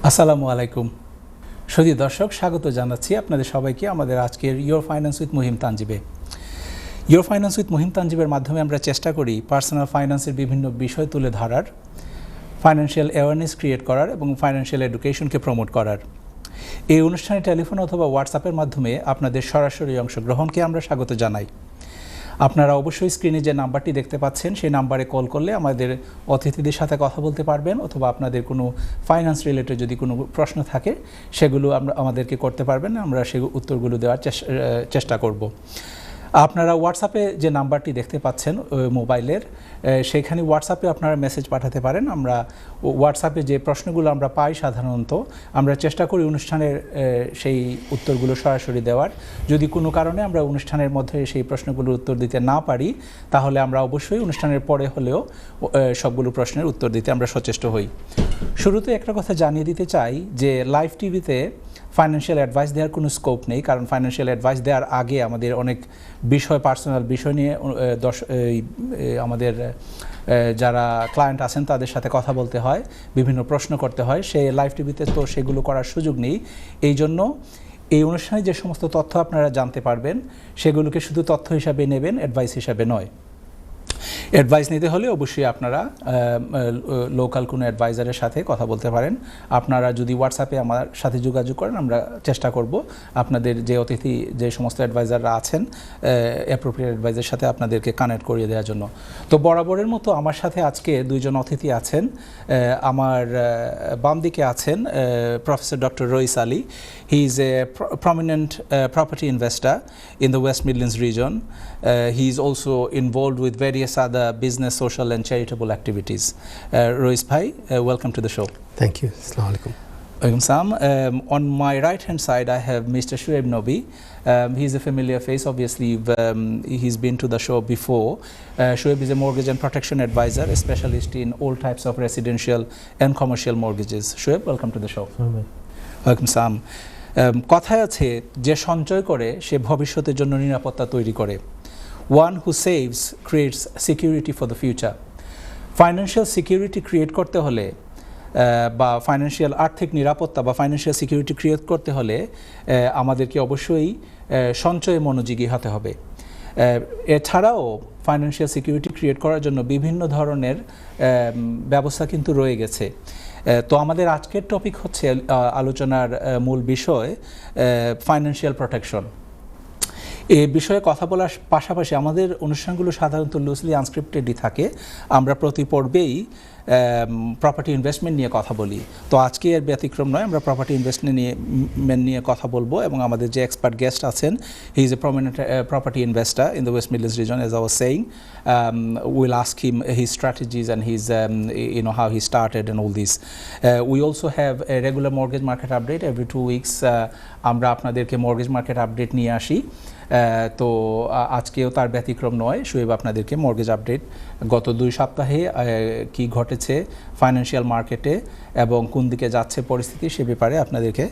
আসসালামু আলাইকুম সুধী দর্শক স্বাগত জানাচ্ছি আপনাদের সবাইকে আমাদের আজকের ইয়োর ফাইন্যান্স উইথ মুহিম তানজিবে ইয়োর ফাইন্যান্স উইথ মুহিম তানজিবের মাধ্যমে আমরা চেষ্টা করি পার্সোনাল ফাইন্যান্সের বিভিন্ন বিষয় তুলে ধরার ফাইন্যান্সিয়াল অ্যাওয়ারনেস ক্রিয়েট করার এবং ফাইন্যান্সিয়াল এডুকেশনকে প্রমোট করার এই অনুষ্ঠানে টেলিফোন অথবা হোয়াটসঅ্যাপের মাধ্যমে আপনাদের সরাসরি অংশগ্রহণকে আমরা স্বাগত জানাই আপনারা অবশ্যই স্ক্রিনে যে নাম্বারটি দেখতে পাচ্ছেন সেই নাম্বারে কল করলে আমাদের অতিথিদের সাথে কথা বলতে পারবেন অথবা আপনাদের কোনো ফাইন্যান্স রিলেটেড যদি কোনো প্রশ্ন থাকে সেগুলো আমাদেরকে করতে পারবেন আমরা সেই উত্তরগুলো দেওয়ার চেষ্টা করব আপনারা হোয়াটসঅ্যাপে যে নাম্বারটি দেখতে পাচ্ছেন মোবাইলের সেইখানে হোয়াটসঅ্যাপে আপনারা মেসেজ পাঠাতে পারেন আমরা হোয়াটসঅ্যাপে যে প্রশ্নগুলো আমরা পাই সাধারণত আমরা চেষ্টা করি অনুষ্ঠানের সেই উত্তরগুলো সরাসরি দেওয়ার যদি কোনো কারণে আমরা অনুষ্ঠানের মধ্যে সেই প্রশ্নগুলোর উত্তর দিতে না পারি তাহলে আমরা অবশ্যই অনুষ্ঠানের পরে হলেও সবগুলো প্রশ্নের উত্তর দিতে আমরা সচেষ্ট হই শুরুতে একটা কথা জানিয়ে দিতে চাই যে লাইভ টিভিতে ফাইন্যান্সিয়াল অ্যাডভাইস দেওয়ার কোনো স্কোপ নেই কারণ ফাইন্যান্সিয়াল অ্যাডভাইস দেওয়ার আগে আমাদের অনেক পার্সোনাল বিষয় নিয়ে আমাদের যারা ক্লায়েন্ট আছেন তাদের সাথে কথা বলতে হয় বিভিন্ন প্রশ্ন করতে হয় সেই লাইভ টিভিতে তো সেগুলো করার সুযোগ নেই এই জন্য এই অনুষ্ঠানে যে সমস্ত তথ্য আপনারা জানতে পারবেন সেগুলোকে শুধু তথ্য হিসাবে নেবেন অ্যাডভাইস হিসাবে নয় অ্যাডভাইস নিতে হলে অবশ্যই আপনারা লোকাল কোনো অ্যাডভাইজারের সাথে কথা বলতে পারেন আপনারা যদি হোয়াটসঅ্যাপে আমার সাথে যোগাযোগ করেন আমরা চেষ্টা করব আপনাদের যে অতিথি যে সমস্ত অ্যাডভাইজাররা আছেন অ্যাপ্রোপ্রিয়েট অ্যাডভাইজারের সাথে আপনাদেরকে কানেক্ট করিয়ে দেওয়ার জন্য তো বরাবরের মতো আমার সাথে আজকে দুইজন অতিথি আছেন আমার বাম দিকে আছেন professor doctor Rais Ali he is a prominent property investor in the West Midlands region he is also involved with various other business, social and charitable activities. Rois Bhai, welcome to the show. Thank you. Assalamu alaikum. Welcome Sam. On my right hand side I have Mr. Shoaib Nobi. He's a familiar face obviously. He's been to the show before. Shoaib is a mortgage and protection advisor, a specialist in all types of residential and commercial mortgages. Shoaib, welcome to the show. Welcome Sam. কথায় আছে যে সঞ্চয় করে সে ভবিষ্যতের জন্য নিরাপত্তা তৈরি করে One who saves creates security for the future. Financial security create করতে হলে বা ফাইন্যান্সিয়াল আর্থিক নিরাপত্তা বা ফাইন্যান্সিয়াল সিকিউরিটি ক্রিয়েট করতে হলে আমাদেরকে অবশ্যই সঞ্চয়ে মনোযোগী হতে হবে এছাড়াও ফাইন্যান্সিয়াল সিকিউরিটি ক্রিয়েট করার জন্য বিভিন্ন ধরনের ব্যবস্থা কিন্তু রয়ে গেছে তো আমাদের আজকের টপিক হচ্ছে আলোচনার মূল বিষয় ফাইন্যান্সিয়াল প্রোটেকশন এই বিষয়ে কথা বলার পাশাপাশি আমাদের অনুষ্ঠানগুলো সাধারণত লুজলি আনস্ক্রিপ্টেডই থাকে আমরা প্রতি পর্বেই প্রপার্টি ইনভেস্টমেন্ট নিয়ে কথা বলি তো আজকে এর ব্যতিক্রম নয় আমরা প্রপার্টি ইনভেস্টমেন্ট নিয়ে কথা বলবো এবং আমাদের যে এক্সপার্ট গেস্ট আছেন হি is a prominent property investor in the West Midlands reason as I was saying will ask him his strategies and his how he started and all this we also have a regular mortgage market update every 2 weeks আমরা আপনাদেরকে mortgage market update নিয়ে আসি তো আজকেও তার ব্যতিক্রম নয় শোয়েব আপনাদেরকে মর্গেজ আপডেট গত 2 সপ্তাহে কি ঘটেছে ফাইন্যান্সিয়াল মার্কেটে এবং কোন দিকে যাচ্ছে পরিস্থিতি সে ব্যাপারে আপনাদেরকে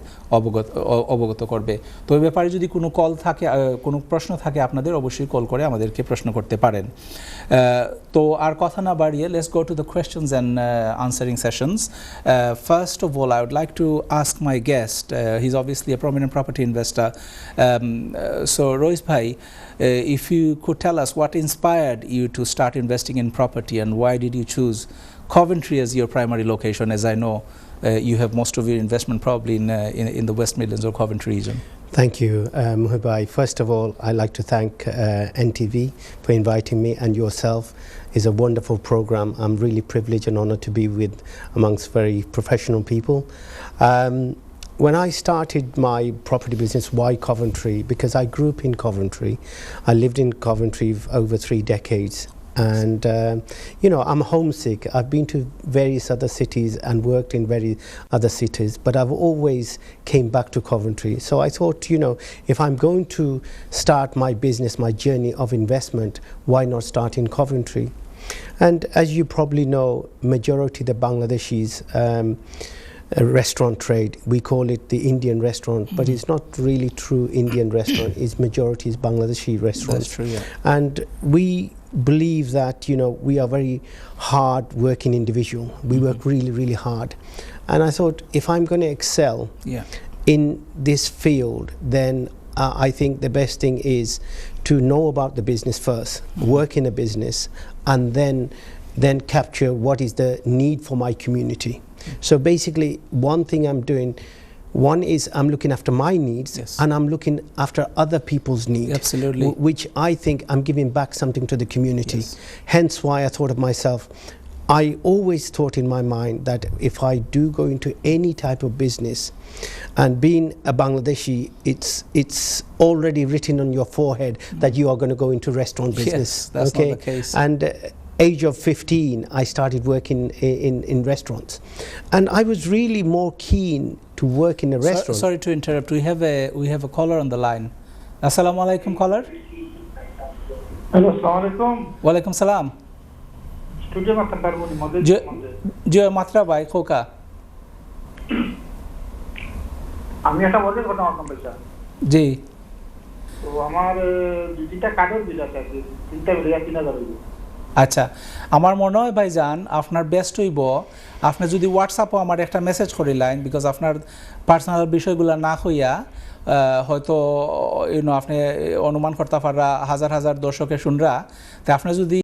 অবগত করবে তো এই ব্যাপারে যদি কোনো কল থাকে কোনো প্রশ্ন থাকে আপনাদের অবশ্যই কল করে আমাদেরকে প্রশ্ন করতে পারেন তো আর কথা না বাড়িয়ে let's go to the questions and answering sessions first of all I would like to ask my guest he is obviously a prominent property investor so Rois Bhai, if you could tell us what inspired you to start investing in property and why did you choose Coventry as your primary location, as I know you have most of your investment probably in the West Midlands or Coventry region. Thank you, Muhim Bhai. First of all, I'd like to thank NTV for inviting me and yourself. It's a wonderful program. I'm really privileged and honored to be with amongst very professional people. When I started my property business, why Coventry? Because I grew up in Coventry. I lived in Coventry over 3 decades. And, I'm homesick. I've been to various other cities and worked in various other cities, but I've always came back to Coventry. So I thought, if I'm going to start my business, my journey of investment, why not start in Coventry? And as you probably know, majority of the Bangladeshis restaurant trade, we call it the Indian restaurant, but it's not really true Indian restaurant. Its majority is Bangladeshi restaurants. That's true, yeah. And we believe that, we are very hard working individual. We work really, really hard. And I thought, if I'm going to excel in this field, then I think the best thing is to know about the business first, work in a business, and then capture what is the need for my community. So basically, one thing I'm doing, one is I'm looking after my needs, and I'm looking after other people's needs. Absolutely. Which I think I'm giving back something to the community. Hence why I thought of myself, I always thought in my mind that if I do go into any type of business, and being a Bangladeshi, it's already written on your forehead that you are going to go into restaurant business. Yes, that's not the case. And age of 15, I started working in restaurants, and I was really more keen to work in a restaurant. Sorry to interrupt. We have a caller on the line. Assalamu alaikum, caller. Hello, assalamu alaikum. Wa alaikum salam. Studio মাত্রা পারবো নি মধ্যে জি মাত্রা ভাই খোকা আমি একটা model কথা বলতাম ভাইয়া জি তো আমার দুইটা কার্ডের বিল আছে তিনটা বিল 3000 হইব আচ্ছা আমার মনে হয় ভাইজান আপনার বেস্ট হইব আপনি যদি হোয়াটসঅ্যাপে আমার একটা মেসেজ করিলেন বিকজ আপনার পার্সোনাল বিষয়গুলো না হইয়া হয়তো আপনি অনুমান করতে পারা হাজার হাজার দর্শকের শুনরা তো আপনি যদি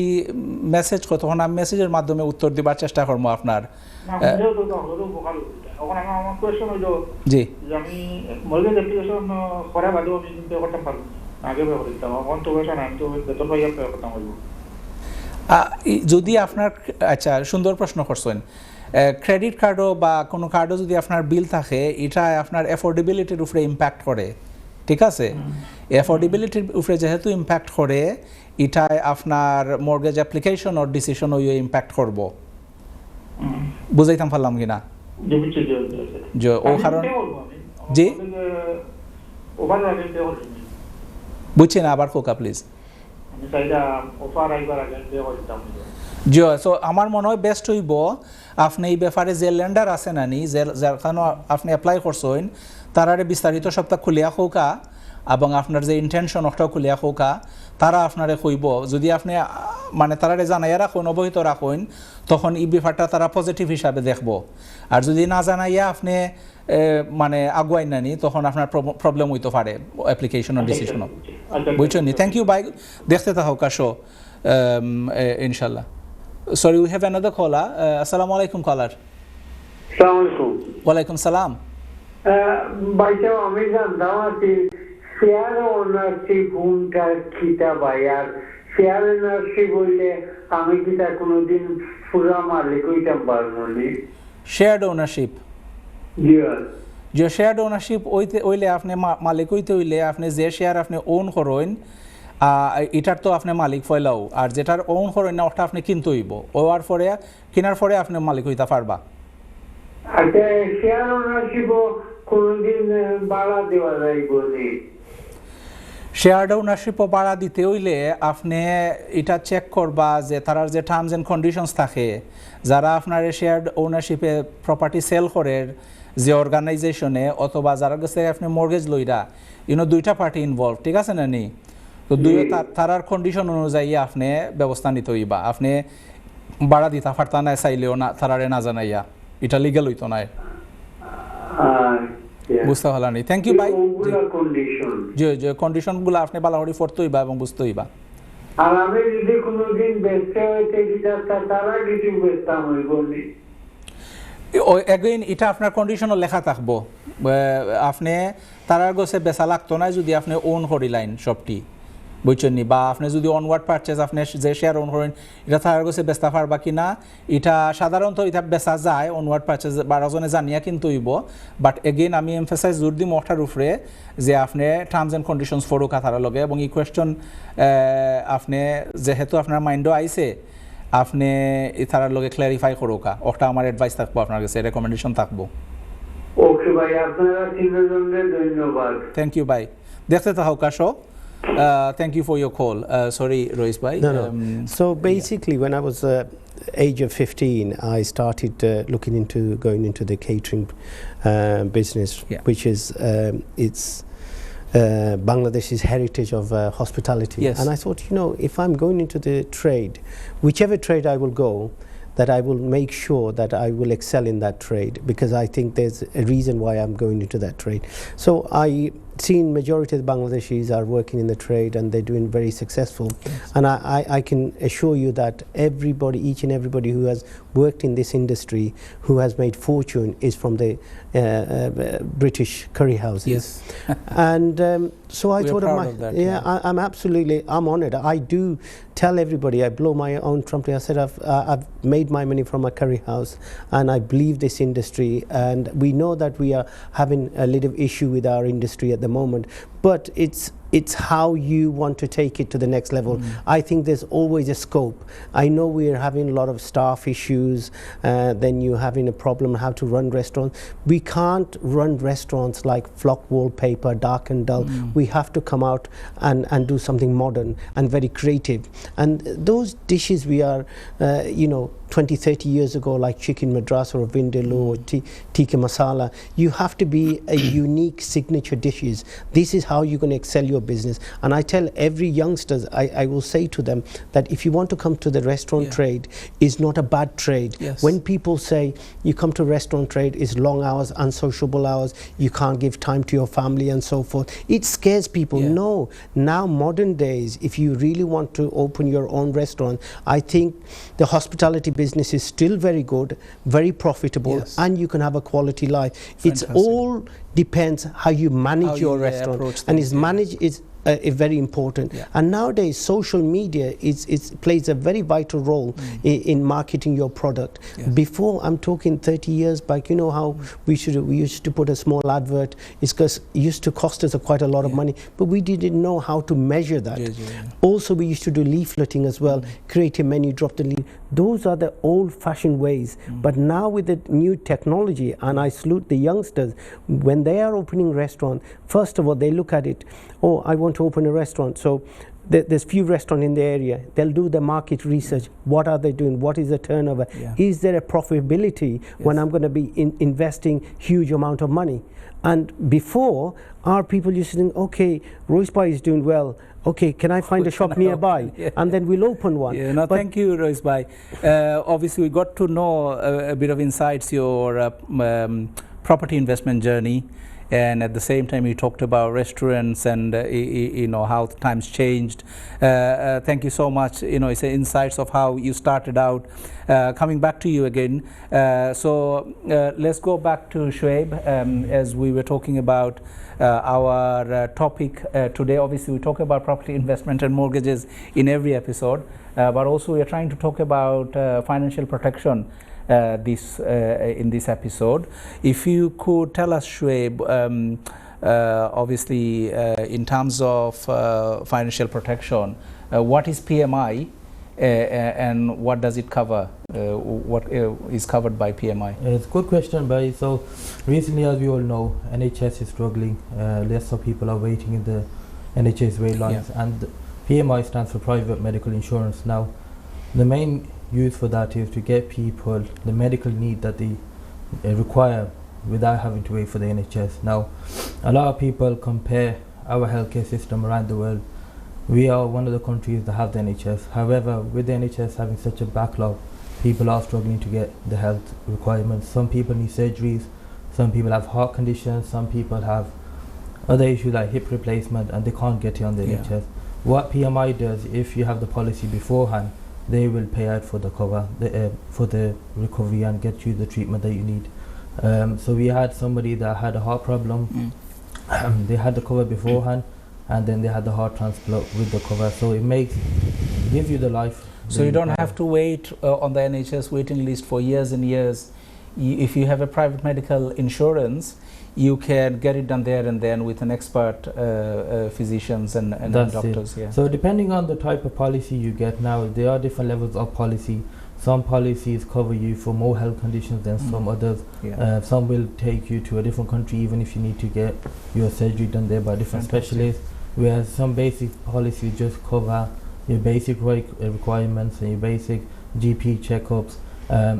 মেসেজ করেন তখন আমি মেসেজের মাধ্যমে উত্তর দেবার চেষ্টা করবো আপনার জি আমি মর্গেজ অ্যাপ্লিকেশন করা বাদেও আমি কিন্তু করতে পারবো আগে ব্যবহার করতাম এখন তো বয়স না আমি তো বেতন পাইয়া করতাম বলবো যদি আপনার আচ্ছা সুন্দর প্রশ্ন করছেন ক্রেডিট কার্ডও বা কোনো কার্ডও যদি আপনার বিল থাকে এটা আপনার অ্যাফোর্ডেবিলিটির উপরে ইম্প্যাক্ট করে ঠিক আছে অ্যাফোর্ডেবিলিটির উপরে যেহেতু ইম্প্যাক্ট করে এটাই আপনার মর্গেজ অ্যাপ্লিকেশন ও ডিসিশন ওই ইম্প্যাক্ট করব বুঝাইতাম পারলাম কিনা যে ও কারণ জি বুঝছেন আবার কোকা প্লিজ জি সো আমার মনে হয় বেস্ট হইব আপনি এই ব্যাপারে যে লেন্ডার আছে নানি যার কারণে আপনি অ্যাপ্লাই করছেন তারারে বিস্তারিত সপ্তাহ খুলিয়া খোকা এবং আপনার যে ইন্টেনশন ওটাও খুলিয়া খোকা তারা আপনারে কইব যদি আপনি মানে তারারে জানাইয়া রাখুন অবহিত রাখুন তখন এই ব্যাপারটা তারা পজিটিভ হিসাবে দেখব আর যদি না জানাইয়া আপনি মানে আগুয়াই নানি তখন আপনার প্রবলেম হইতে পারে অ্যাপ্লিকেশন ও ডিসিশনও বুঝছেন থ্যাংক ইউ বাই দেখতে থাকো কাশো ইনশাল্লাহ Sorry, we have another caller. Assalamu alaikum, caller. Assalamu alaikum. Wa alaikum salam. Baita ami janta ki share ownership hunta kita bayar share ownership hoile ami kita kono din pura malik hoitam parbo ni Shared ownership. Yes. যে shared ownership ওইলে আপনি মালিক হইতে হইলে আপনি যে share আপনি on করেন এটার তো আপনি মালিক ফয়লাও আর যেটার ওন করেন না ওটা আপনি কিনতে হইব ওর পরে কেনার পরে আপনি মালিক হইতে পারবা আচ্ছা শেয়ার ওনারশিপ কোনদিন বাড়া দেওয়া যায় বলি শেয়ার ওনারশিপ বাড়া দিতে হইলে আপনি এটা চেক করবা যে তার যে টার্মস এন্ড কন্ডিশনস থাকে যারা আপনার শেয়ার ওনারশিপে প্রপার্টি সেল করে যে অর্গানাইজেশনে অথবা যারা কাছে আপনি মর্গেজ লইরা দুইটা পার্টি ইনভলভ ঠিক আছে না নি তো দুই তারার কন্ডিশন অনুযায়ী আপনি ব্যবস্থা নিতে হইবা আপনি বাড়া দিতে পারতা না চাইলেও না তারারে না জানাইয়া এটা লিগ্যাল হইতো না বুঝতে হলো না থ্যাংক ইউ ভাই জি জি কন্ডিশনগুলো আপনি ভালো করে পড়তে হইবা এবং বুঝতে হইবা আর আমি যদি কোনোদিন বেচতে হইতে দিতা তারা কিছু বেচতাম হইবনি এগেইন এটা আপনার কন্ডিশনও লেখা থাকবো আপনি তারার গোছে বেচা লাগতো না যদি আপনি ওন করিলেন সবটি বুঝছেন নি বা আপনি যদি অনওয়ার্ড পারচেজ আপনি যে শেয়ার ওন করেন এটা তারার গোছে বেচতে পারবা কিনা এটা সাধারণত এটা বেচা যায় অনওয়ার্ড পারচেজ 12 জনে জানিয়া কিন্তু হইব বাট এগেইন আমি এমফাসাইজ জোর দিম ওটার উপরে যে আপনি টার্মস এন্ড কন্ডিশনস ফলো কাতার লগে এবং এই কোয়েশ্চন আপনি যেহেতু আপনার মাইন্ডও আইছে আপনি তারার লগে ক্লারিফাই করোকা ওটা আমার অ্যাডভাইস থাকবো আপনার কাছে রেকমেন্ডেশন থাকবো ওকে ভাই আপনারা তিনজনের ধন্যবাদ থ্যাংক ইউ ভাই দেখতে থাকো কাশো thank you for your call sorry Rois bhai so basically when I was age of 15 I started looking into going into the catering business which is it's Bangladesh's heritage of hospitality. Yes. And I thought, you know, if I'm going into the trade, whichever trade I will go, that I will make sure that I will excel in that trade, because I think there's a reason why I'm going into that trade. So I seen majority of the Bangladeshis are working in the trade and they're doing very successful. Yes. And I can assure you that everybody, each and everybody who has worked in this industry, who has made fortune, is from the British curry houses. Yes. And so I thought of that, I'm absolutely, I'm honored. I do tell everybody, I blow my own trumpet. I said I've made my money from a curry house, and I believe this industry, and we know that we are having a little issue with our industry at the moment, but it's how you want to take it to the next level. I think there's always a scope. I know we're having a lot of staff issues, then you're having a problem how to run restaurants. We can't run restaurants like flock wallpaper, dark and dull. We have to come out and do something modern and very creative. And those dishes we are, 20, 30 years ago, like chicken madras or vindaloo or tikka masala, you have to be a unique signature dishes. This is how you're going to excel your business. And I tell every youngsters, I will say to them that if you want to come to the restaurant trade, is not a bad trade. Yes. When people say you come to restaurant trade, is long hours, unsociable hours, you can't give time to your family and so forth, it scares people. No, now modern days, if you really want to open your own restaurant, I think the hospitality business is still very good, very profitable, and you can have a quality life. Fantastic. It's all depends how you manage your restaurant, and manage is very important. And nowadays social media plays a very vital role in marketing your product. Before, I'm talking 30 years back, you know how we used to put a small advert. It used to cost us quite a lot of money, but we didn't know how to measure that. Also, we used to do leafleting as well, create a menu, drop the leaf. Those are the old-fashioned ways. But now with the new technology, and I salute the youngsters, when they are opening restaurant, first of all they look at it, oh, I want to open a restaurant, so there's few restaurants in the area. They'll do the market research. What are they doing? What is the turnover? Is there a profitability when I'm going to be investing huge amount of money? And before, our people used to think, okay, Royce Bhai is doing well, okay, can I find a shop nearby? And then we'll open one. Thank you, Royce Bhai. Obviously we got to know a bit of insights, your property investment journey, and at the same time you talked about restaurants and how times changed. Thank you so much. It's insights of how you started out. Coming back to you again, so let's go back to Shoaib, as we were talking about our topic today. Obviously we talk about property investment and mortgages in every episode, but also we are trying to talk about financial protection in this episode. If you could tell us, Shoaib, obviously in terms of financial protection, what is PMI and what does it cover? What is covered by PMI? It's a good question, Bhai. So recently, as we all know, NHS is struggling. Lots of people are waiting in the NHS wait lines, and PMI stands for private medical insurance. Now, the main use for that is to get people the medical need that they require without having to wait for the NHS. Now, a lot of people compare our healthcare system around the world. We are one of the countries that have the NHS. However, with the NHS having such a backlog, people are struggling to get the health requirements. Some people need surgeries, some people have heart conditions, some people have other issues like hip replacement, and they can't get it on the NHS. What PMI does, if you have the policy beforehand, they will pay out for the cover, for the recovery, and get you the treatment that you need. So we had somebody that had a heart problem. They had the cover beforehand, and then they had the heart transplant with the cover. So it gives you the life. So you don't have to wait on the NHS waiting list for years and years. If you have a private medical insurance, you can get it done there and then with an expert physicians and doctors. So depending on the type of policy you get now, there are different levels of policy. Some policies cover you for more health conditions than some others. Some will take you to a different country even if you need to get your surgery done there by different specialists, whereas some basic policies just cover your basic requirements and your basic GP checkups,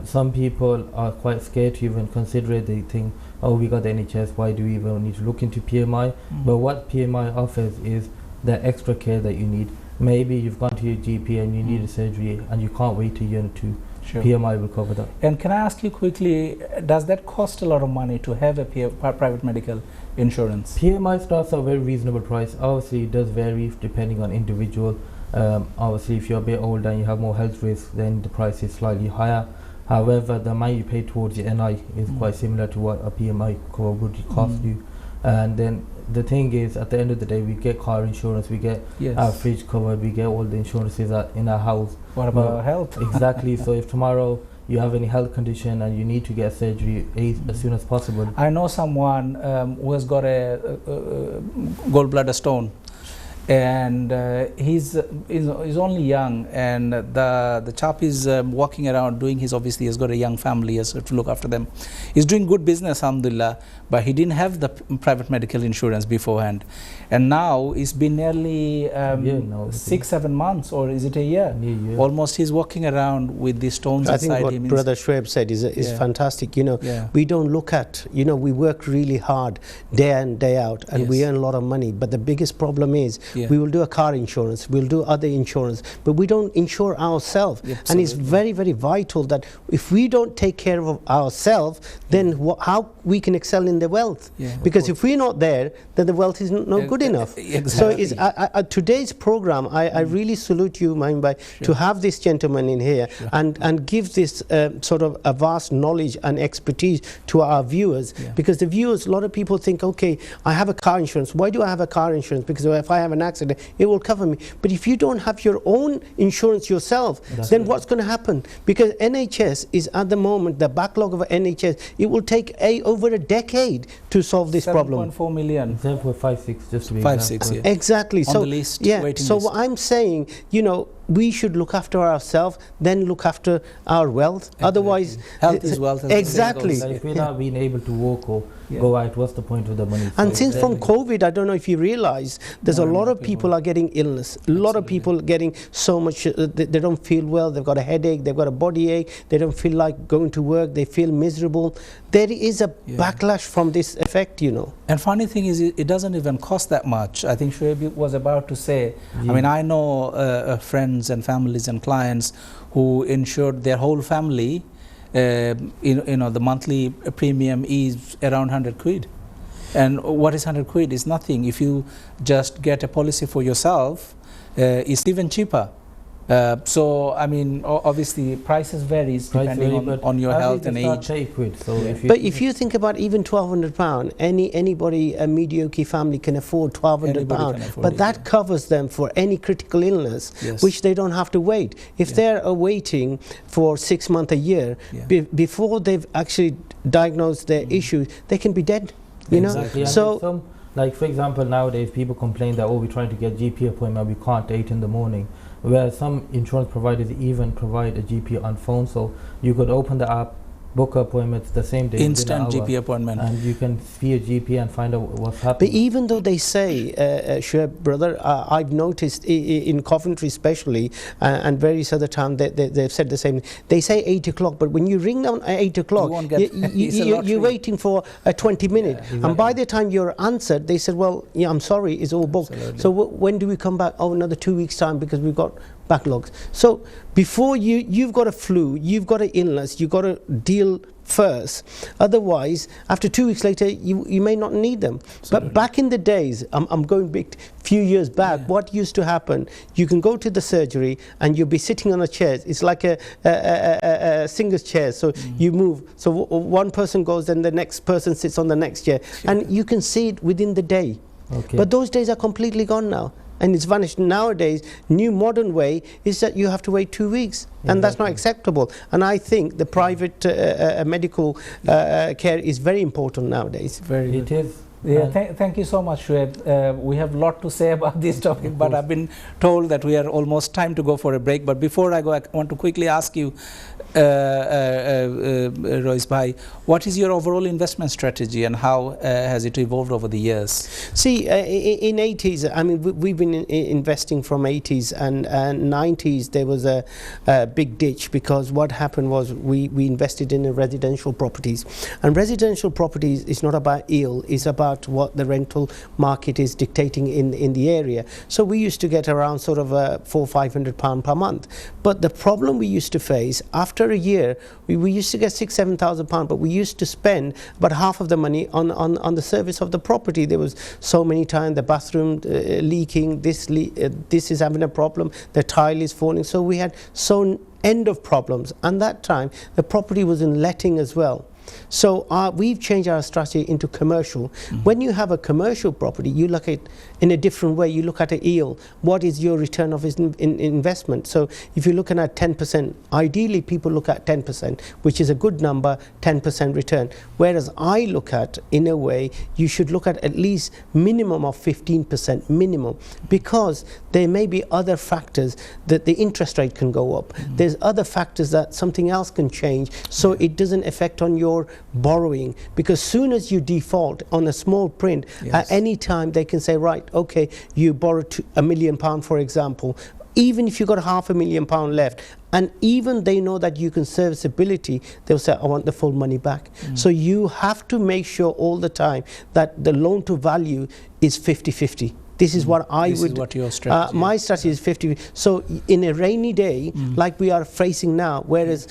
Some people are quite scared to even consider it. They think, oh, we got the NHS, why do we even need to look into PMI? But what PMI offers is the extra care that you need. Maybe you've gone to your GP and you need a surgery and you can't wait a year or two. Sure. PMI will cover that. And can I ask you quickly, does that cost a lot of money to have a private medical insurance? PMI starts at a very reasonable price. Obviously, it does vary depending on individual. Obviously, if you're a bit older and you have more health risks, then the price is slightly higher. However, the amount you pay towards your NI is quite similar to what a PMI cover would cost you. And then the thing is, at the end of the day, we get car insurance, we get our fridge covered, we get all the insurances in our house. What about our health? Exactly. So if tomorrow you have any health condition and you need to get surgery as soon as possible. I know someone who has got a gallbladder stone, and he's only young, and the chap is walking around doing his, obviously he's got a young family, he has to look after them. He's doing good business, alhamdulillah, but he didn't have the private medical insurance beforehand, and now it's been nearly 6-7 months, or is it a year? Almost. He's walking around with these stones inside him. I think what Brother Shoaib said is fantastic. You know, we don't look at, you know, we work really hard day in, day out, and we earn a lot of money, but the biggest problem is we will do a car insurance, we'll do other insurance, but we don't insure ourselves. And it's very, very vital that if we don't take care of ourselves, then how we can excel in the wealth. Because if we're not there, then the wealth is not good enough. So it's, today's program, I really salute you, Muhim, to have this gentleman in here and give this sort of a vast knowledge and expertise to our viewers. Because the viewers, a lot of people think, okay, I have a car insurance. Why do I have a car insurance? Because if I have an accident, it will cover me. But if you don't have your own insurance yourself, then what's going to happen? Because NHS is at the moment, the backlog of NHS, it will take over a decade to solve this problem. 7.4 million. 7.56, just to be 5.6, exactly. On so the list, so what I'm saying, you know, we should look after ourselves, then look after our wealth. Otherwise, health is wealth. Exactly. So if we're not being able to walk or go out, what's the point of the money? And since from COVID, I don't know if you realize, there's a lot of people are getting illness. A lot of people getting so much, they don't feel well, they've got a headache, they've got a body ache, they don't feel like going to work, they feel miserable. There is a backlash from this effect, you know. And funny thing is, it doesn't even cost that much. I think Shoaib was about to say, I mean, I know friends and families and clients who insured their whole family. You know, the monthly premium is around 100 quid. And what is 100 quid? Is nothing. If you just get a policy for yourself, it's even cheaper. So, I mean, obviously, prices varies depending on your health and age. But if you think about even £1,200, anybody, a mediocre family can afford £1,200. But that covers them for any critical illness, which they don't have to wait. If they're waiting for 6 months, a year, before they've actually diagnosed their issues, they can be dead. You know, so. Like, for example, nowadays people complain that, oh, we're trying to get GP appointment, we can't 8 in the morning. Where some insurance providers even provide a GP on phone, so you could open the app, book appointments the same day. Instant GP appointment. And you can see a GP and find out what's happening. But even though they say, Shoaib, brother, I've noticed in Coventry especially, and various other towns, they've said the same. They say 8 o'clock, but when you ring down at 8 o'clock, you're waiting for a 20 minutes. Yeah, exactly. And by the time you're answered, they said, well, yeah, I'm sorry, it's all booked. Absolutely. So when do we come back? Oh, another 2 weeks' time, because we've got backlogs. So before you've got a flu, you've got an illness, you've got to deal first. Otherwise, after 2 weeks later, you may not need them. Absolutely. But back in the days, I'm going back a few years back, what used to happen, you can go to the surgery and you'll be sitting on a chair. It's like a singer's chair. So you move. So one person goes, then the next person sits on the next chair. And you can see it within the day. But those days are completely gone now. And it's vanished. Nowadays, new modern way is that you have to wait 2 weeks. And that's not acceptable. And I think the private medical care is very important nowadays. It is. Yeah, thank you so much, Shoaib. We have a lot to say about this topic, but I've been told that we are almost time to go for a break. But before I go, I want to quickly ask you, Rois Bhai, what is your overall investment strategy and how has it evolved over the years? See, in 80s, I mean, we've been investing from 80s and 90s. There was a big ditch because what happened was we invested in residential properties, and residential properties is not about yield; it's about what the rental market is dictating in the area. So we used to get around sort of £400-500 per month. But the problem we used to face after a year, we used to get £6,000-7,000, but we used to spend about half of the money on the service of the property. There was so many times the bathroom leaking, this is having a problem, the tile is falling. So we had so end of problems, and that time the property was in letting as well. So we've changed our strategy into commercial. When you have a commercial property, you look at it in a different way. You look at a yield. What is your return of investment? So if you're looking at 10%, ideally people look at 10%, which is a good number, 10% return. Whereas I look at, in a way, you should look at least minimum of 15% minimum, because there may be other factors that the interest rate can go up. There's other factors that something else can change, so it doesn't affect on your borrowing, because soon as you default on a small print, at any time they can say, right, okay, you borrowed £1 million, for example, even if you got £500,000 left, and even they know that you can serviceability, they'll say, I want the full money back. So you have to make sure all the time that the loan to value is 50-50. This is what I would. This is what your strategy. My strategy is 50. So in a rainy day, like we are facing now, whereas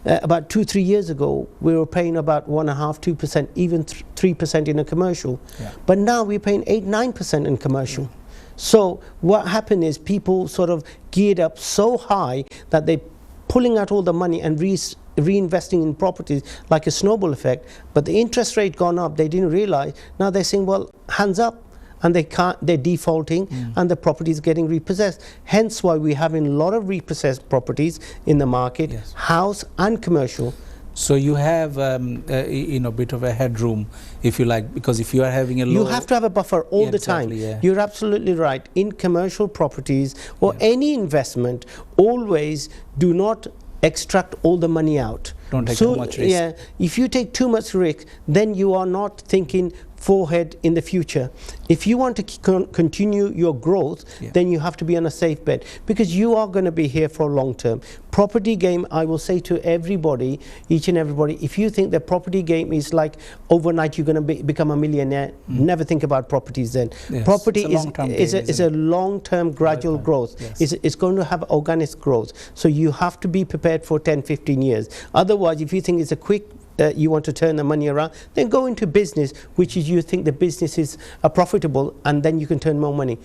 about 2-3 years ago, we were paying about 1.5-2%, even 3% in a commercial. But now we're paying 8-9% in commercial. So what happened is people sort of geared up so high that they're pulling out all the money and reinvesting in properties like a snowball effect. But the interest rate gone up, they didn't realize. Now they're saying, well, hands up. And they're defaulting, and the property is getting repossessed. Hence why we're having a lot of repossessed properties in the market, house and commercial. So you have bit of a headroom, if you like, because if you are having a low, you have to have a buffer all the time. You're absolutely right. In commercial properties or any investment, always do not extract all the money out. Don't take too much risk. Yeah, if you take too much risk, then you are not thinking forehead in the future. If you want to continue your growth, then you have to be on a safe bet, because you are going to be here for a long term. Property game, I will say to everybody, each and everybody, if you think the property game is like overnight you're going to become a millionaire, never think about properties then. Property is a long-term gradual growth. It's going to have organic growth. So you have to be prepared for 10-15 years. Otherwise, if you think it's a quick you want to turn the money around, then go into business, which is you think the business is profitable, and then you can turn more money.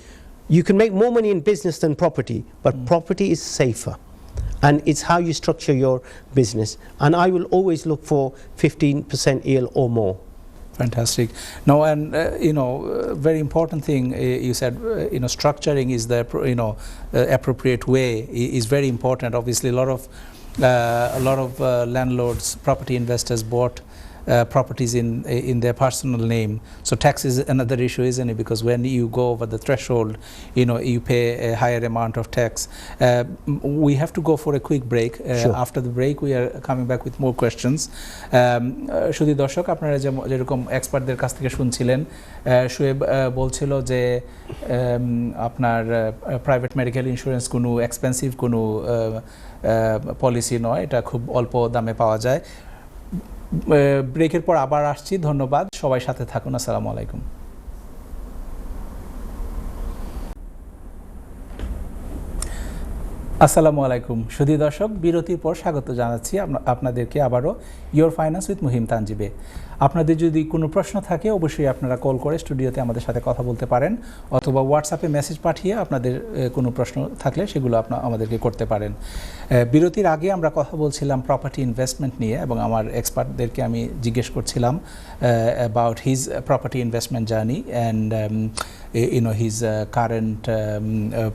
You can make more money in business than property, but property is safer. And it's how you structure your business. And I will always look for 15% yield or more. Fantastic. Now, and very important thing you said, structuring is the appropriate way is very important. Obviously, a lot of landlords, property investors bought properties in their personal name. So tax is another issue, isn't it? Because when you go over the threshold, you pay a higher amount of tax. We have to go for a quick break. After the break, we are coming back with more questions. শুধু দর্শক, আপনারা যেরকম এক্সপার্টদের কাছ থেকে শুনছিলেন, শোয়েব বলছিল যে আপনার প্রাইভেট মেডিকেল ইন্স্যুরেন্স কোনো এক্সপেন্সিভ কোনো পলিসি নয়, এটা খুব অল্প দামে পাওয়া যায়। ব্রেকের পর আবার আসছি। ধন্যবাদ, সবাই সাথে থাকুন। আসসালামু আলাইকুম। আসসালামু আলাইকুম সুধী দর্শক, বিরতির পর স্বাগত জানাচ্ছি আপনাদেরকে আবারও ইয়োর ফাইন্যান্স উইথ মুহিম তানজিবে। আপনাদের যদি কোনো প্রশ্ন থাকে অবশ্যই আপনারা কল করে স্টুডিওতে আমাদের সাথে কথা বলতে পারেন, অথবা হোয়াটসঅ্যাপে মেসেজ পাঠিয়ে আপনাদের কোনো প্রশ্ন থাকলে সেগুলো আমাদেরকে করতে পারেন। বিরতির আগে আমরা কথা বলছিলাম প্রপার্টি ইনভেস্টমেন্ট নিয়ে, এবং আমার এক্সপার্টদেরকে আমি জিজ্ঞেস করছিলাম about his property investment journey and his current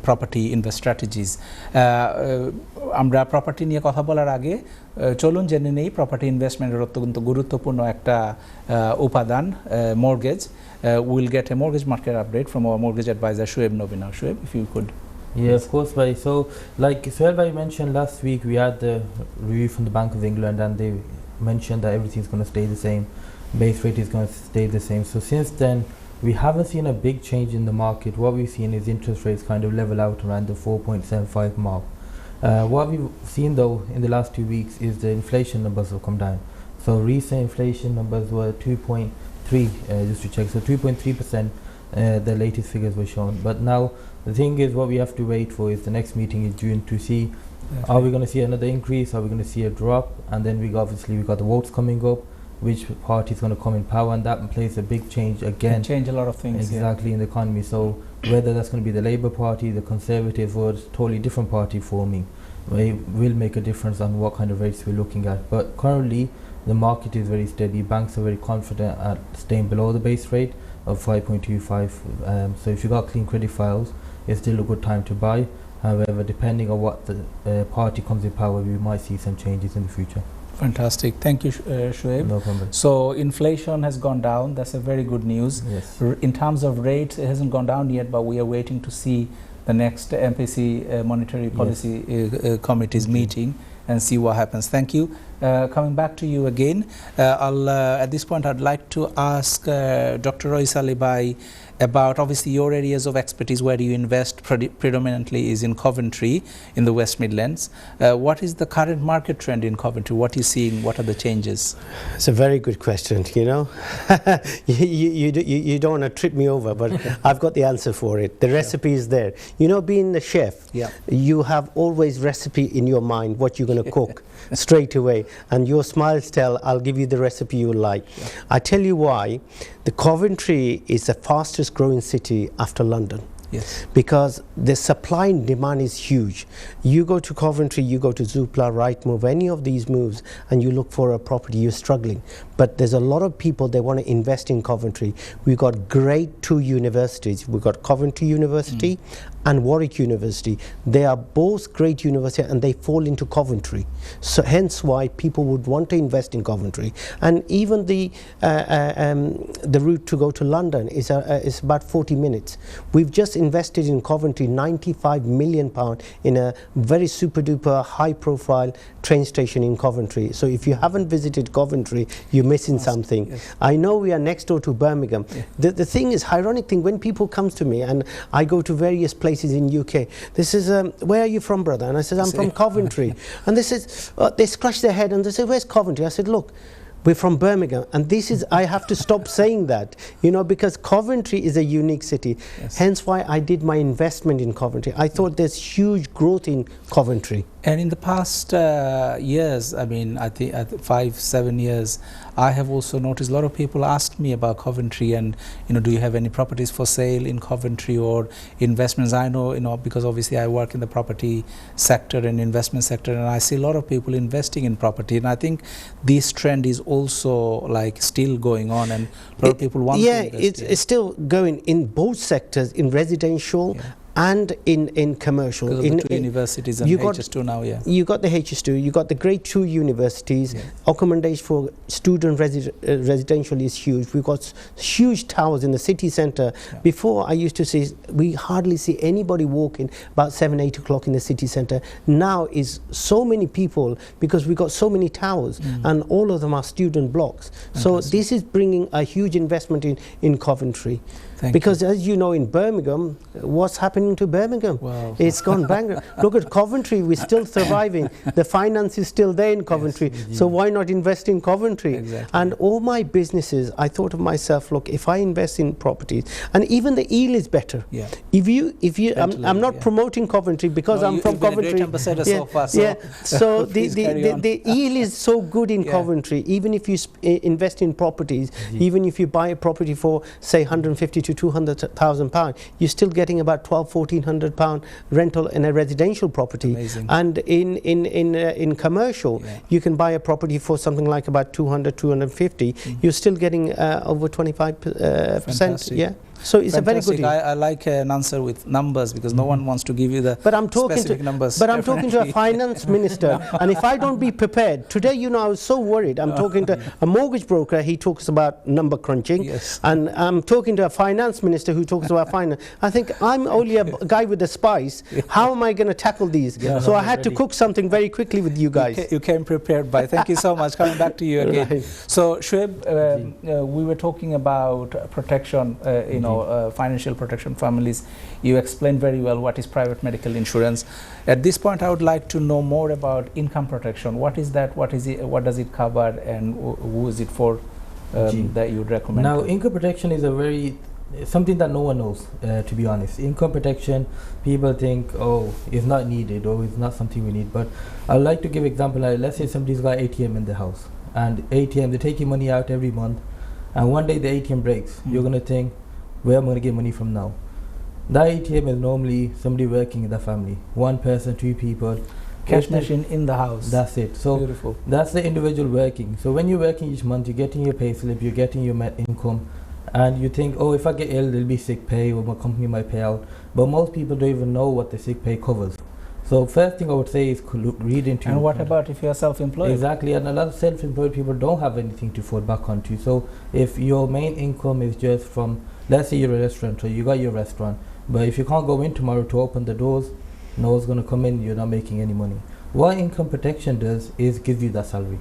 property invest strategies. আমরা প্রপার্টি নিয়ে কথা বলার আগে চলুন জেনে নেই প্রপার্টি ইনভেস্টমেন্টের অত্যন্ত গুরুত্বপূর্ণ একটা উপাদান mortgage. We'll get a mortgage market update from our mortgage advisor Shoaib Nobi now. Shoaib, if you could. Yeah, of course, bhai. So, like Sohail bhai mentioned last week, we had the review from the Bank of England, and they mentioned that everything's going to stay the same. Base rate is going to stay the same. So since then, we haven't seen a big change in the market. What we've seen is interest rates kind of level out around the 4.75 mark. What we've seen though in the last 2 weeks is the inflation numbers have come down. So recent inflation numbers were 2.3, just to check. So 2.3%, the latest figures were shown. But now the thing is, what we have to wait for is the next meeting in June to see. Are we going to see another increase? Are we going to see a drop? And then we got the votes coming up. Which party is going to come in power, and that plays a big change again. Change a lot of things exactly in the economy. So whether that's going to be the Labour Party, the Conservatives, or a totally different party forming, it will make a difference on what kind of rates we're looking at. But currently, the market is very steady. Banks are very confident at staying below the base rate of 5.25. So if you got clean credit files, it's still a good time to buy. However, depending on what the party comes in power, we might see some changes in the future. Fantastic. Thank you, Shoaib. No problem. So inflation has gone down. That's a very good news. Yes. In terms of rates, it hasn't gone down yet, but we are waiting to see the next MPC Monetary Policy Committee's meeting and see what happens. Thank you. Coming back to you again, at this point I'd like to ask Dr. Roy Salibai about obviously your areas of expertise where you invest predominantly is in Coventry in the West Midlands. What is the current market trend in Coventry? What are you seeing? What are the changes? It's a very good question, you know. you don't want to trip me over, but I've got the answer for it. The recipe is there. You know, being the chef, you have always recipe in your mind what you're going to cook straight away, and your smiles tell I'll give you the recipe you like. I tell you why. The Coventry is the fastest growing city after London. Yes. Because the supply and demand is huge. You go to Coventry, you go to Zoopla, Rightmove, any of these moves, and you look for a property, you're struggling. But there's a lot of people, they want to invest in Coventry. We've got great 2 universities. We've got Coventry University and Warwick University. They are both great universities and they fall into Coventry. So hence why people would want to invest in Coventry. And even the route to go to London is about 40 minutes. We've just invested in Coventry £95 million in a very super duper high profile train station in Coventry. So if you haven't visited Coventry, you're missing something. Yes. I know we are next door to Birmingham. The thing is, ironic thing, when people comes to me and I go to various places in UK, this is where are you from, brother? And I said, I'm from Coventry. And they said, they scratch their head and they say, where's Coventry? I said, look, we're from Birmingham, and this is, I have to stop saying that, you know, because Coventry is a unique city. Yes. Hence why I did my investment in Coventry. I thought there's huge growth in Coventry. And in the past years, I mean, I think 5-7 years, I have also noticed a lot of people ask me about Coventry and, you know, do you have any properties for sale in Coventry or investments? I know, you know, because obviously I work in the property sector and investment sector, and I see a lot of people investing in property, and I think this trend is also like still going on, and a lot of people want to invest. It's still going in both sectors, in residential and in commercial. Because of the 2 universities and HS2 now, You got the HS2, you got the grade 2 universities. Accommodation for student residential is huge. We've got huge towers in the city centre. Before, I used to say, we hardly see anybody walking about 7-8 o'clock in the city centre. Now is so many people, because we've got so many towers, and all of them are student blocks. So this is bringing a huge investment in Coventry. Because as you know, in Birmingham, what's happening to Birmingham? Wow. It's gone bankrupt. Look at Coventry, we're still surviving. The finance is still there in Coventry. So why not invest in Coventry? Exactly. And all my businesses, I thought of myself, look, if I invest in properties, and even the yield is better. If you I'm not promoting Coventry because I'm from Coventry. So far, so the yield is so good in Coventry. Even if you invest in properties, even if you buy a property for say 150 to 200,000 pounds, you're still getting about £1,400 rental in a residential property. Amazing. And in commercial, you can buy a property for something like about 200, 250. You're still getting over 25%. So it's Fantastic. a very good deal. I like an answer with numbers, because no one wants to give you the But I'm talking specific to numbers. But I'm talking to a finance minister, and if I don't be prepared today, you know, I was so worried. I'm talking to a mortgage broker. He talks about number crunching, Yes. and I'm talking to a finance minister who talks about finance. I think I'm only a guy with the spice. How am I going to tackle these? So I had to cook something very quickly with you guys. You came prepared by. Thank you so much. Coming back to you again. Right. So Shoaib, we were talking about protection, financial protection families. You explained very well what is private medical insurance. At this point, I would like to know more about income protection. What is that? What is it? What does it cover? And who is it for? That you would recommend? Now, income protection is something that no one knows, to be honest. Income protection, people think, oh, it's not needed, or it's not something we need. But I'd like to give example. Like, let's say somebody's got ATM in the house, and ATM, they're taking money out every month, and one day the ATM breaks. You're going to think, where am I going to get money from now? That ATM is normally somebody working in the family. One person, two people. Cash machine in the house. That's it. So beautiful. That's the individual working. So when you're working each month, you're getting your pay slip, you're getting your income, and you think, oh, if I get ill, there'll be sick pay, or my company might pay out. But most people don't even know what the sick pay covers. So first thing I would say is read into. And what about if you're self-employed? Exactly, and a lot of self-employed people don't have anything to fall back onto. So if your main income is just from, let's say you're a restaurant, so you got your restaurant, but if you can't go in tomorrow to open the doors, no one's going to come in, you're not making any money. What income protection does is give you that salary.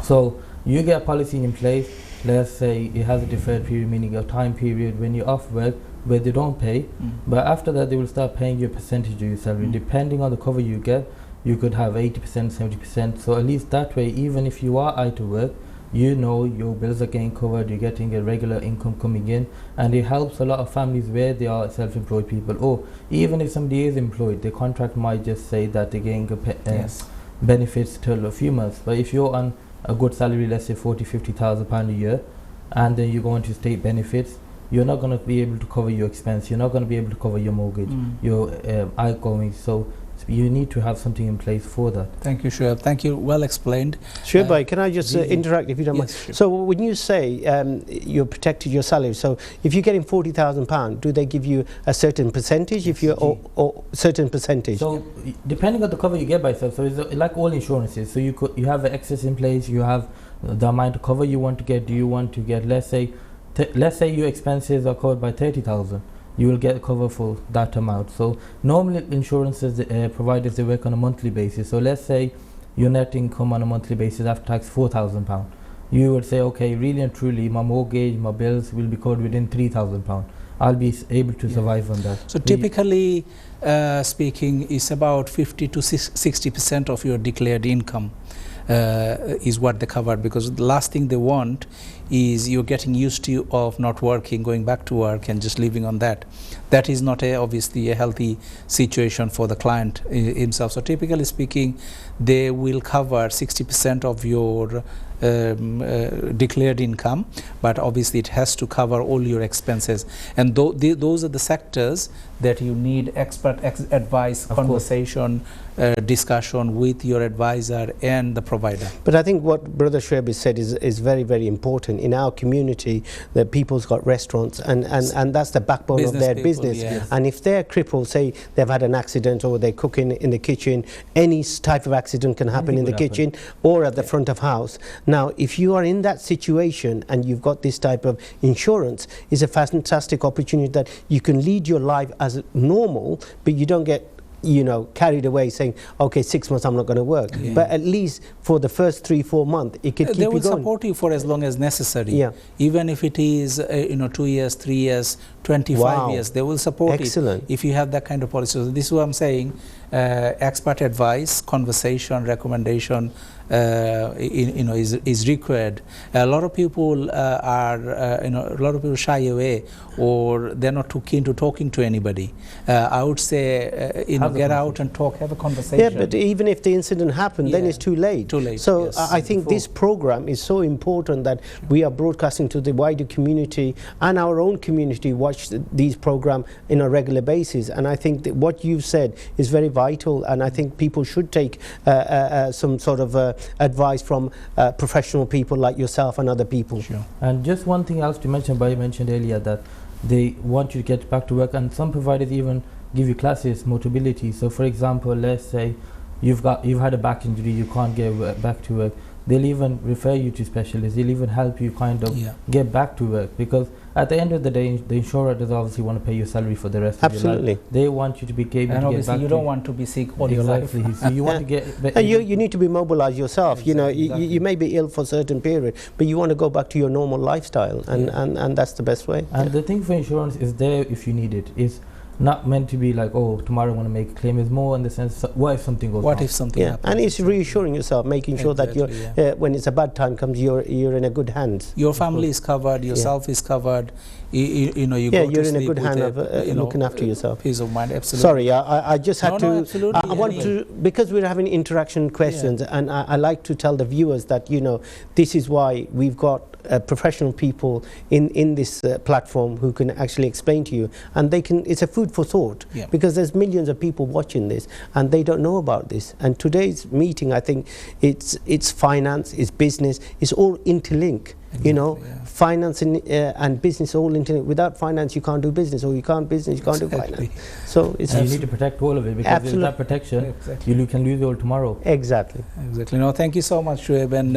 So you get a policy in place, let's say it has a deferred period, meaning a time period when you're off work where they don't pay, but after that they will start paying you a percentage of your salary. Depending on the cover you get, you could have 80%, 70%. So at least that way, even if you are out of work, you know your bills are getting covered, you're getting a regular income coming in, and it helps a lot of families where they are self-employed people. Or even if somebody is employed, the contract might just say that they're getting benefits till a few months. But if you're on a good salary, let's say 40,000-50,000 pound a year, and then you go into state benefits, you're not going to be able to cover your expense, you're not going to be able to cover your mortgage, your outgoings. So you need to have something in place for that. Thank you, Shoaib. Thank you. Well explained. Shoaib, can I just interact if you don't mind? Sure. So when you say you're protected your salary, so if you're getting £40,000, do they give you a certain percentage? If you're or certain percentage? So depending on the cover you get by yourself, so it's like all insurances. So you have the excess in place, you have the amount of cover you want to get. Do you want to get, let's say your expenses are covered by 30,000, you will get cover for that amount. So normally insurances providers, they work on a monthly basis. So let's say your net income on a monthly basis after tax £4,000. You would say, okay, really and truly my mortgage, my bills will be covered within £3,000. I'll be able to survive on that. So typically speaking, it's about 50 to 60% of your declared income is what they cover, because the last thing they want is you're getting used to of not working, going back to work and just living on that. That is not obviously a healthy situation for the client himself. So typically speaking, they will cover 60% of your declared income, but obviously it has to cover all your expenses, and those are the sectors that you need expert advice, conversation, discussion with your advisor and the provider. But I think what Brother Shoaib has said is very, very important. In our community, that people's got restaurants, and that's the backbone of their business. Yes. And if they're crippled, say they've had an accident or they're cooking in the kitchen, any type of accident can happen in the kitchen or at the front of house. Now, if you are in that situation and you've got this type of insurance, it's a fantastic opportunity that you can lead your life as normal, but you don't get carried away saying, okay, 6 months I'm not going to work. But at least for the first 3-4 months, it could keep you going. They will support you for as long as necessary. Even if it is 2 years, 3 years, 25 years, they will support it if you have that kind of policy. So this is what I'm saying. Expert advice, conversation, recommendation is required. A lot of people shy away, or they're not too keen to talking to anybody. I would say get out and talk, have a conversation. Yeah, but even if the incident happened, then it's too late. So I think this program is so important that we are broadcasting to the wider community, and our own community watch these programs on a regular basis. And I think that what you've said is very vital, and I think people should take some sort of advice from professional people like yourself and other people. And just one thing else to mention, Bhai mentioned earlier that they want you to get back to work, and some providers even give you classes, mobility. So for example, let's say you've had a back injury, you can't get back to work, they'll even refer you to specialists, they'll even help you kind of get back to work, because at the end of the day, the insurer does obviously want to pay your salary for the rest of your life. They want you to be able to get back. And obviously you don't want to be sick all your life. So you want to get... you need to be mobilized yourself. Exactly, You may be ill for a certain period, but you want to go back to your normal lifestyle, and that's the best way. And the thing for insurance is there if you need it. It's not meant to be like, oh, tomorrow I'm going to make a claim. It's more in the sense, what if something goes wrong? What if something happens? And it's reassuring yourself, making sure that you're, when it's a bad time comes, you're in a good hands. Your family is covered, yourself is covered. You know, you go you're to in a good hand of looking after yourself. Peace of mind, absolutely. Sorry, I just had to. Absolutely. I want to, because we're having interaction questions, and I like to tell the viewers that this is why we've got professional people in this platform who can actually explain to you, and they can. It's a food for thought, because there's millions of people watching this and they don't know about this. And today's meeting, I think, it's finance, it's business, it's all interlinked. Exactly, finance and business all interlinked. Without finance, you can't do business, or you can't business, you can't do finance. So it's you need to protect all of it, because without protection, you can lose it all tomorrow. Exactly. No, thank you so much, Shoaib and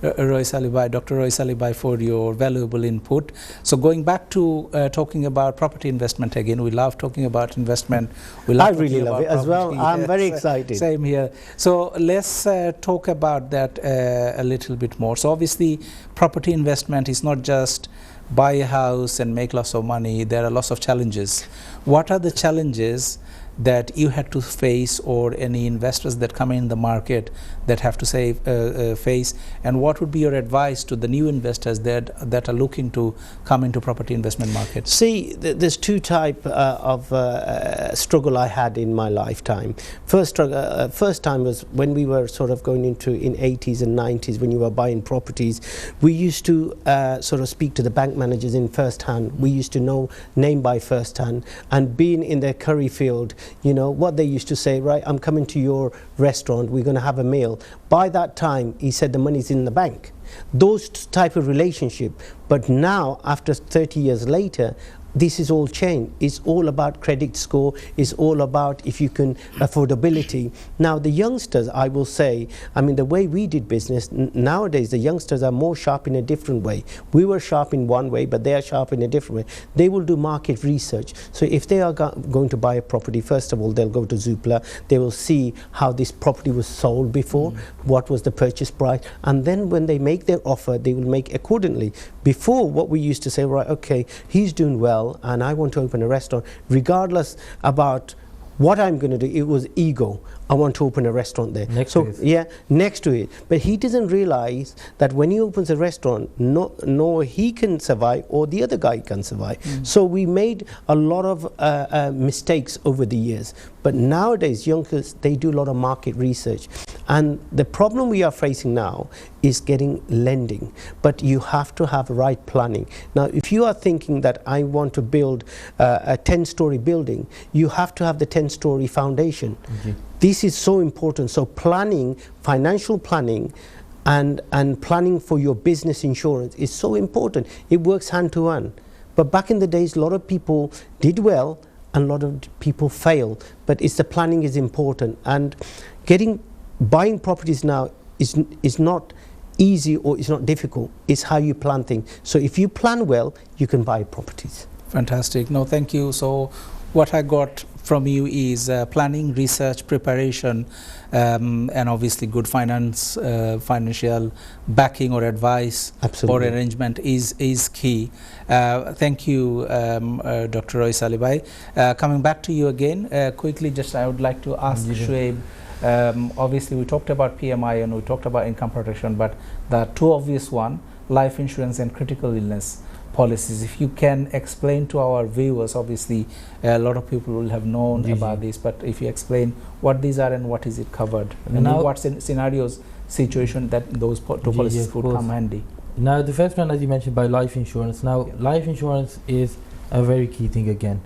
Dr. Roy Salibai, for your valuable input. So going back to talking about property investment again, we love talking about investment. I really love it as well. I'm very excited. Same here. So let's talk about that a little bit more. So obviously, property investment is not just buy a house and make lots of money. There are lots of challenges. What are the challenges that you had to face, or any investors that come in the market that have to face, and what would be your advice to the new investors that are looking to come into property investment market? See, there's two type of struggle I had in my lifetime. First time was when we were sort of going into in 80s and 90s, when you were buying properties. We used to sort of speak to the bank managers in first hand. We used to know name by first hand, and being in the curry field, what they used to say, right, I'm coming to your restaurant, we're going to have a meal. By that time, he said the money's in the bank. Those type of relationship. But now, after 30 years later, this is all changed. It's all about credit score. It's all about if you can affordability. Now the youngsters, I will say, I mean, the way we did business, nowadays the youngsters are more sharp in a different way. We were sharp in one way, but they are sharp in a different way. They will do market research. So if they are going to buy a property, first of all, they'll go to Zoopla. They will see how this property was sold before, what was the purchase price, and then when they make their offer, they will make accordingly. Before, what we used to say, right, okay, he's doing well, and I want to open a restaurant, regardless about what I'm going to do. It was ego. I want to open a restaurant there. Next to it. But he doesn't realize that when he opens a restaurant, no he can survive or the other guy can survive. So we made a lot of mistakes over the years. But nowadays, youngsters, they do a lot of market research. And the problem we are facing now is getting lending. But you have to have right planning. Now, if you are thinking that I want to build a 10-story building, you have to have the 10-story foundation. This is so important. So planning, financial planning, and planning for your business insurance is so important. It works hand to hand. But back in the days, a lot of people did well and a lot of people failed. But it's the planning is important. And buying properties now is not easy or it's not difficult. It's how you plan things. So if you plan well, you can buy properties. Fantastic. No, thank you. So what I got from you is planning, research, preparation, and obviously good financial backing or advice or arrangement is key. Thank you, Dr. Roy Salibai. Coming back to you again, quickly, just I would like to ask Shoaib, obviously we talked about PMI and we talked about income protection, but the two obvious one, life insurance and critical illness policies. If you can explain to our viewers, obviously a lot of people will have known about this, but if you explain what these are and what is it covered, and in what scenarios, situation that those two policies would come handy. Now the first one, as you mentioned, by life insurance. Now life insurance is a very key thing again.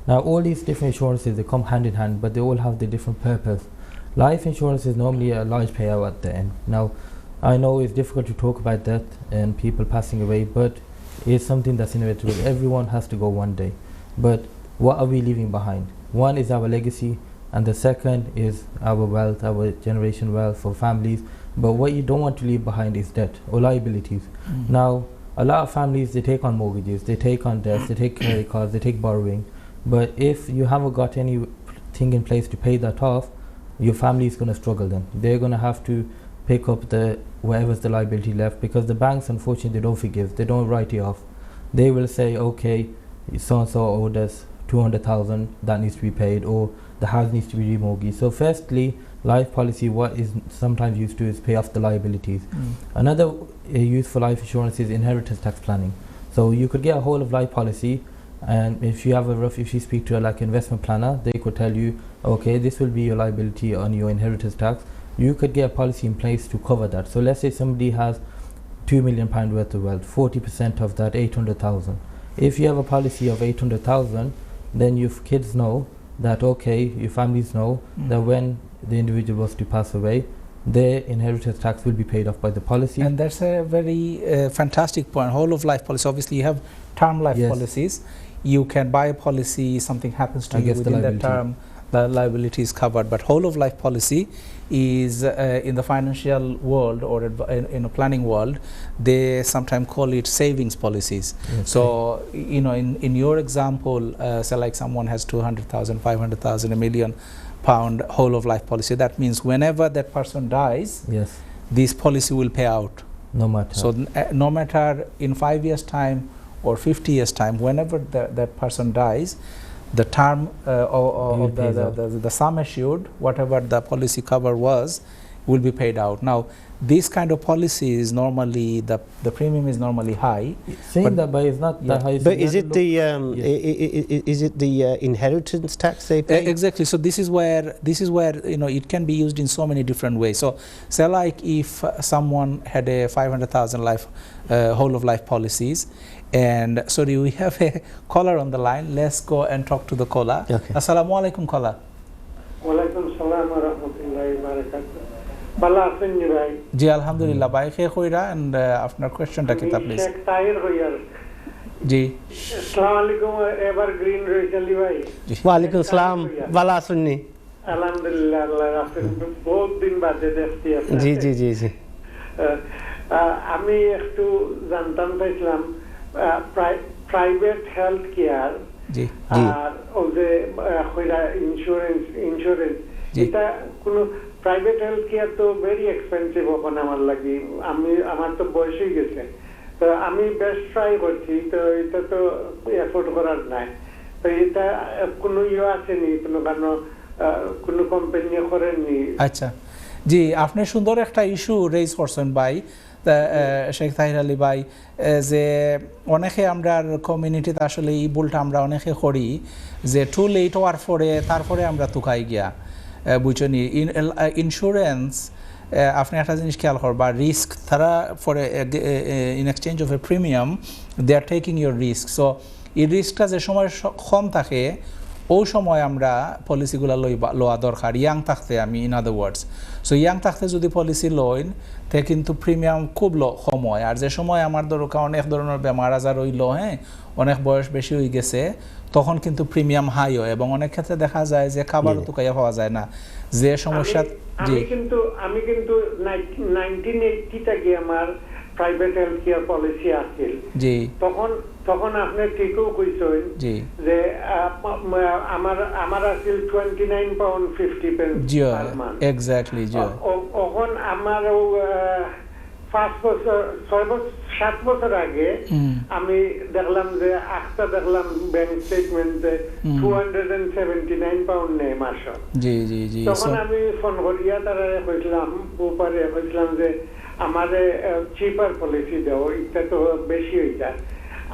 Now all these different insurances, they come hand in hand, but they all have the different purpose. Life insurance is normally a large payout at the end. Now I know it's difficult to talk about death and people passing away, but is something that's inevitable. Everyone has to go one day. But what are we leaving behind? One is our legacy, and the second is our wealth, our generation wealth for families. But what you don't want to leave behind is debt or liabilities. Now, a lot of families, they take on mortgages, they take on debts, they take credit cards, they take borrowing. But if you haven't got anything in place to pay that off, your family is going to struggle then. They're going to have to pick up whatever's the liability left, because the banks, unfortunately, they don't forgive, they don't write you off. They will say, okay, so-and-so owed us 200,000, that needs to be paid, or the house needs to be remortgaged. So firstly, life policy, what is sometimes used to is pay off the liabilities. Another use for life insurance is inheritance tax planning. So you could get a whole of life policy, and if you speak to like investment planner, they could tell you, okay, this will be your liability on your inheritance tax. You could get a policy in place to cover that. So let's say somebody has £2 million worth of wealth, 40% of that 800,000. If you have a policy of 800,000, then your kids know that, okay, your families know that when the individual was to pass away, their inheritance tax will be paid off by the policy. And that's a very fantastic point. Whole of life policy, obviously you have term life policies. You can buy a policy, something happens to you within that term, the liability is covered. But whole of life policy is in the financial world or in a planning world, they sometimes call it savings policies. So, you know, in your example, say like someone has 200,000, 500,000, £1 million whole of life policy. That means whenever that person dies, this policy will pay out. No matter. So no matter in 5 years' time or 50 years' time, whenever that person dies, the term of the sum assured, whatever the policy cover was, will be paid out. Now, this kind of policy is normally, the premium is normally high. Saying that, but it's not that high. But is it the inheritance tax they pay? Exactly. So this is where you know it can be used in so many different ways. So say like if someone had a 500,000 whole of life policies, and sorry, we have a caller on the line. Let's go and talk to the caller. Okay. Assalamu alaikum, caller. Wa alaikum salam wa rahmatullahi wa barakatuh. Bala asenni bhai. Ji alhamdulillah bhai khe khoira, and আপনার কোশ্চেনটা কি তা please? Sheikh Tahir হইয়ার। জি। আসসালামু আলাইকুম evergreen রইজালি ভাই। ওয়া আলাইকুম সালাম, ভালো আছেন নি? আলহামদুলিল্লাহ, আল্লাহ রাখেন, বহুত দিন বাদে দেখছি আপনাকে। জি জি জি জি। আমি একটু জানতাম চাইছিলাম প্রাইভেট হেলথ কেয়ার আর ও যে ইন্স্যুরেন্স এটা কোনো প্রাইভেট হেলথ কেয়ার তো ভেরি এক্সপেন্সিভ এখন আমার লাগি। আমার তো বয়স হয়ে গেছে, তো আমি বেশ ট্রাই করছি, তো এটা তো এফোর্ড করার নাই। তো এটা কোনো আসেনি, কোনো কোম্পানি করেননি? আচ্ছা জি, আপনি সুন্দর একটা ইস্যু রেজ করছেন ভাই শেখ তাহির আলী ভাই, যে অনেকে আমরা কমিউনিটিতে আসলে এই ভুলটা আমরা অনেকে করি যে টু লেট হওয়ার পরে তারপরে আমরা তুকাই গিয়া বুঝনি। ইন্স্যুরেন্স আপনি একটা জিনিস খেয়াল করবা, রিস্ক তারা for in exchange of a premium they are taking your risk. So এই রিস্কটা যে সময় কম থাকে ওই সময় আমরা পলিসিগুলো লওয়া দরকার ইয়াং থাকতে। আমি in other words, so young থাকতে যদি পলিসি লইন তে কিন্তু প্রিমিয়াম খুব কম হয়। আর যে সময় আমার দরকার অনেক ধরনের বেমার আজার হইল, হ্যাঁ অনেক বয়স বেশি হয়ে গেছে, তখন কিন্তু প্রিমিয়াম হাই হয় এবং অনেক ক্ষেত্রে দেখা যায় যে খাবারও তো কাইয়া পাওয়া যায় না। যে সমস্যা আমি কিন্তু 1980 থেকে আমার প্রাইভেট হেলথ কেয়ার পলিসি আছিল। জি, তখন আপনি ঠিকও কইছেন যে আমার আছিল 29 pound 50 pence per month. Exactly জি। এখন আমার 5 বছর 7 বছর আগে আমি দেখলাম যে দেখলাম ব্যাংক স্টেটমেন্টে 279 পাউন্ড নেই মাস। জি জি জি। তখন আমি ফোন করিয়া তারা কইছিলাম যে আমাদের চিপার পলিসি দাও, এটা তো বেশি হয়ে যায়।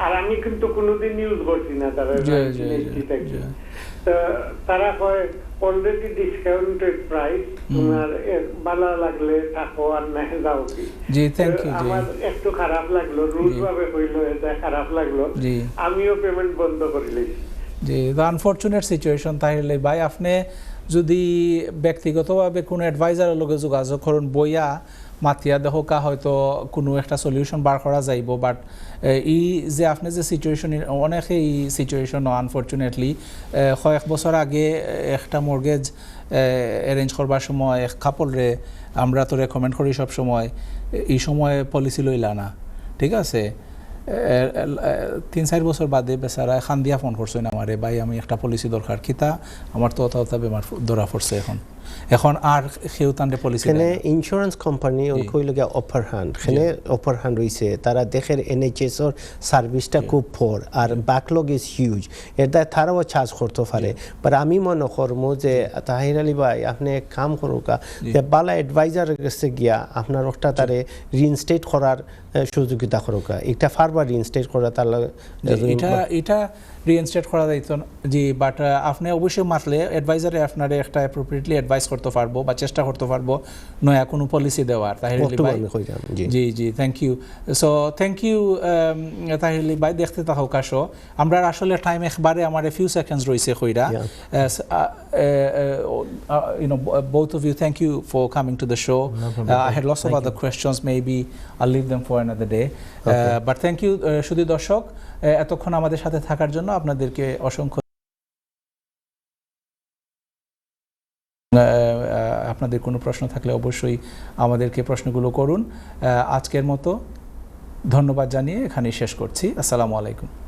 আর আমি কিন্তু কোনোদিন ইউজ করছি না তারা। তারা কয় অলরেডি ডিসকাউন্টেড প্রাইস, তোমার ভালো লাগলে থাকো আর না যাও। জি থ্যাংক ইউ। আমার একটু খারাপ লাগলো, রুল ভাবে হইলো, এটা খারাপ লাগলো, আমিও পেমেন্ট বন্ধ করে লইছি। জি, আনফরচুনেট সিচুয়েশন। তাহলে ভাই আপনি যদি ব্যক্তিগতভাবে কোনো অ্যাডভাইজারের লগে যোগাযোগ করুন, বইয়া মাতিয়া দেখা হয়তো কোনো একটা সলিউশন বার করা যাইব বাট এই যে আপনি যে সিচুয়েশন অনেকে এই সিচুয়েশন আনফরচুনেটলি কয়েক বছর আগে একটা মর্গেজ অ্যারেঞ্জ করবার সময় এক কাপড়রে আমরা তো রেকমেন্ড করি সব সময় এই সময় পলিসি লইলা না ঠিক আছে 3-4 বছর বাদে বেচারা খান্দিয়া ফোন করছেন আমারে ভাই আমি একটা পলিসি দরকার কিতা আমার তো অতা বেমার ধরা পড়ছে এখন আর কেউ তান্ডে পলিসি এখানে ইন্স্যুরেন্স কোম্পানি ওই লগে অফার হ্যান্ড এখানে অফার হ্যান্ড রয়েছে তারা দেখের এনএইচএস এর সার্ভিসটা খুব ফোর আর ব্যাকলগ ইজ হিউজ এটা তারাও চার্জ করতে পারে বাট আমি মনে করবো যে তাহির আলী ভাই আপনি কাম করুকা যে বালা অ্যাডভাইজার কাছে গিয়া আপনার একটা তারে রিইনস্টেট করার সুযোগিতা করুকা এটা ফারবার রিইনস্টেট করা তার এটা রিইনস্টেট করা যাইতো জি বাট আপনি অবশ্যই মাতলে অ্যাডভাইজারে আপনারে একটা অ্যাপ্রোপ্রিয়েটলি অ্যাডভাইস করতে পারবো বা চেষ্টা করতে পারবো নয়া কোনো পলিসি দেওয়ার তাহির আলী ভাই জি জি thank you so thank you Tahir Ali ভাই দেখতে থাকো কাশো আমরা আসলে টাইম একবারে আমার ফিউ সেকেন্ডস রয়েছে কইরা you know both of you thank you for coming to the show I had lots of other questions maybe I'll leave them for another day but thank you শুধু দর্শক এতক্ষণ আমাদের সাথে থাকার জন্য আপনাদেরকে অসংখ্য আপনাদের কোনো প্রশ্ন থাকলে অবশ্যই আমাদেরকে প্রশ্নগুলো করুন আজকের মতো ধন্যবাদ জানিয়ে এখানেই শেষ করছি আসসালামু আলাইকুম